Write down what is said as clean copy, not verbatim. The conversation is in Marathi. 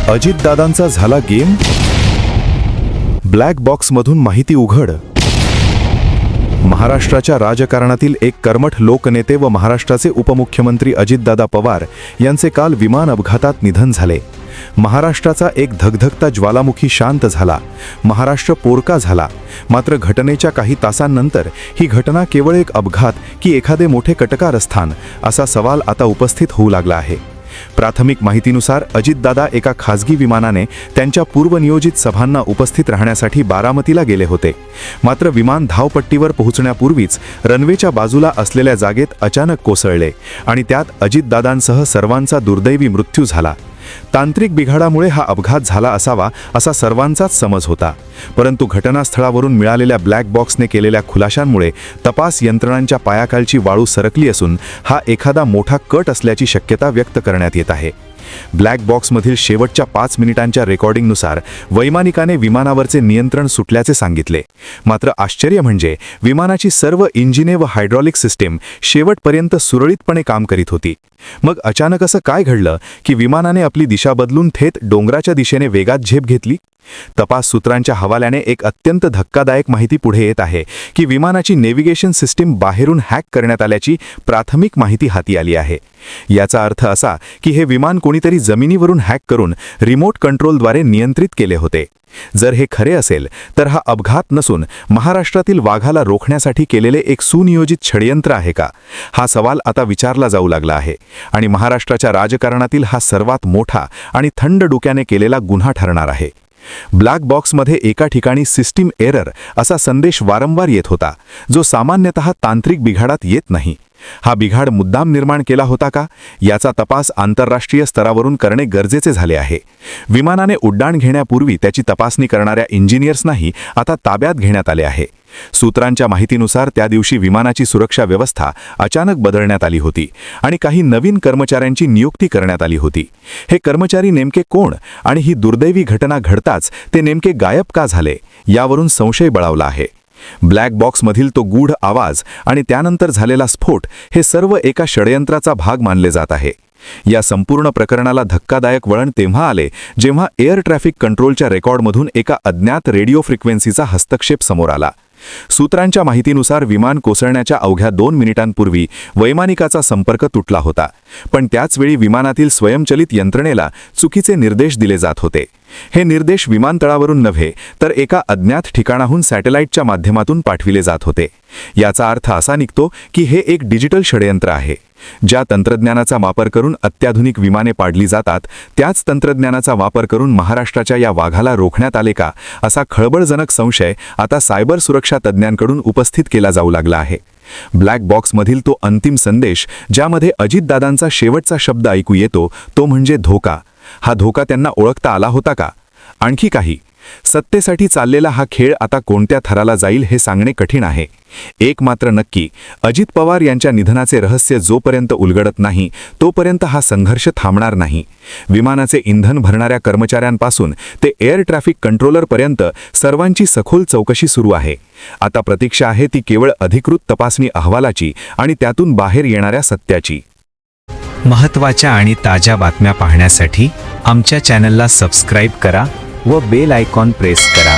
अजितदादांचा झाला गेम. ब्लॅक बॉक्समधून माहिती उघड. महाराष्ट्राच्या राजकारणातील एक कर्मठ लोकनेते व महाराष्ट्राचे उपमुख्यमंत्री अजितदादा पवार यांचे काल विमान अपघातात निधन झाले. महाराष्ट्राचा एक धगधगता ज्वालामुखी शांत झाला. महाराष्ट्र पोरका झाला. मात्र घटनेच्या काही तासांनंतर ही घटना केवळ एक अपघात की एखादे मोठे कटकारस्थान असा सवाल आता उपस्थित होऊ लागला आहे. प्राथमिक माहितीनुसार अजितदादा एका खासगी विमानाने त्यांच्या पूर्वनियोजित सभांना उपस्थित राहण्यासाठी बारामतीला गेले होते. मात्र विमान धावपट्टीवर पोहोचण्यापूर्वीच रनवेच्या बाजूला असलेल्या जागेत अचानक कोसळले आणि त्यात अजितदादांसह सर्वांचा दुर्दैवी मृत्यू झाला. तांत्रिक बिघाडामुळे हा अपघात झाला असावा असा सर्वांचाच समज होता. परंतु घटनास्थळावरून मिळालेल्या ब्लॅक बॉक्सने केलेल्या खुलाशांमुळे तपास यंत्रणांच्या पायाखालची वाळू सरकली असून हा एखादा मोठा कट असल्याची शक्यता व्यक्त करण्यात येत आहे. ब्लॅक बॉक्समधील शेवटच्या 5 मिनिटांच्या रेकॉर्डिंगनुसार वैमानिकाने विमानावरचे नियंत्रण सुटल्याचे सांगितले. मात्र आश्चर्य म्हणजे विमानाची सर्व इंजिने व हायड्रॉलिक सिस्टीम शेवटपर्यंत सुरळीतपणे काम करीत होती. मग अचानक असं काय घडलं की विमानाने आपली दिशा बदलून थेट डोंगराच्या दिशेने वेगात झेप घेतली? तपास सूत्रांच्या हवाल्याने एक अत्यंत धक्कादायक माहिती पुढे येत आहे की विमानाची नेव्हिगेशन सिस्टीम बाहेरून हॅक करण्यात आल्याची प्राथमिक माहिती हाती आली आहे. याचा अर्थ असा की हे विमान कोणीतरी जमिनीवरून हॅक करून रिमोट कंट्रोलद्वारे नियंत्रित केले होते. जर हे खरे असेल तर हा अपघात नसून महाराष्ट्रातील वाघाला रोखण्यासाठी केलेले एक सुनियोजित षडयंत्र आहे का? हा सवाल आता विचारला जाऊ लागला आहे आणि महाराष्ट्राच्या राजकारणातील हा सर्वात मोठा आणि थंड डोक्याने केलेला गुन्हा ठरणार आहे. ब्लॅक बॉक्समध्ये एका ठिकाणी सिस्टीम एरर असा संदेश वारंवार येत होता, जो सामान्यतः तांत्रिक बिघाडात येत नाही. हा बिघाड मुद्दाम निर्माण केला होता का, याचा तपास आंतरराष्ट्रीय स्तरावरून करणे गरजेचे झाले आहे. विमानाने उड्डाण घेण्यापूर्वी त्याची तपासणी करणाऱ्या इंजिनियर्सनाही आता ताब्यात घेण्यात आले आहे. सूत्रांच्या माहितीनुसार त्या दिवशी विमानाची सुरक्षा व्यवस्था अचानक बदलण्यात आली होती आणि काही नवीन कर्मचाऱ्यांची नियुक्ती करण्यात आली होती. हे कर्मचारी नेमके कोण आणि ही दुर्दैवी घटना घडताच ते नेमके गायब का झाले, यावरून संशय बळावला आहे. ब्लॅक बॉक्समधील तो गूढ आवाज आणि त्यानंतर झालेला स्फोट हे सर्व एका षडयंत्राचा भाग मानले जात आहे. या संपूर्ण प्रकरणाला धक्कादायक वळण तेव्हा आले जेव्हा एअर ट्रॅफिक कंट्रोलच्या रेकॉर्डमधून एका अज्ञात रेडिओ फ्रिक्वेन्सीचा हस्तक्षेप समोर आला. सूत्रांच्या माहितीनुसार विमान कोसळण्याच्या अवघ्या 2 मिनिटांपूर्वी वैमानिकाचा संपर्क तुटला होता. पण त्याचवेळी विमानातील स्वयंचलित यंत्रणेला चुकीचे निर्देश दिले जात होते. हे निर्देश विमानतळावरून नव्हे तर एका अज्ञात ठिकाणाहून सॅटेलाईटच्या माध्यमातून पाठविले जात होते. याचा अर्थ असा निघतो की हे एक डिजिटल षडयंत्र आहे. ज्या तंत्रज्ञानाचा वापर करून अत्याधुनिक विमाने पाडली जातात, त्याच तंत्रज्ञानाचा वापर करून महाराष्ट्राच्या या वाघाला रोखण्यात आले का, असा खळबळजनक संशय आता सायबर सुरक्षा तज्ज्ञांकडून उपस्थित केला जाऊ लागला आहे. ब्लॅक बॉक्समधील तो अंतिम संदेश, ज्यामध्ये अजितदादांचा शेवटचा शब्द ऐकू येतो, तो म्हणजे धोका. हा धोका त्यांना ओळखता आला होता का? आणखी काही? सत्तेसाठी चाललेला हा खेळ आता कोणत्या थराला जाईल हे सांगणे कठीण आहे. एक मात्र नक्की, अजित पवार यांच्या निधनाचे रहस्य जोपर्यंत उलगडत नाही तोपर्यंत हा संघर्ष थांबणार नाही. विमानाचे इंधन भरणाऱ्या कर्मचाऱ्यांपासून ते एअर ट्रॅफिक कंट्रोलरपर्यंत सर्वांची सखोल चौकशी सुरू आहे. आता प्रतीक्षा आहे ती केवळ अधिकृत तपासणी अहवालाची आणि त्यातून बाहेर येणाऱ्या सत्याची. महत्त्वाच्या आणि ताज्या बातम्या पाहण्यासाठी आमच्या चॅनलला सबस्क्राईब करा व बेल आयकॉन प्रेस करा.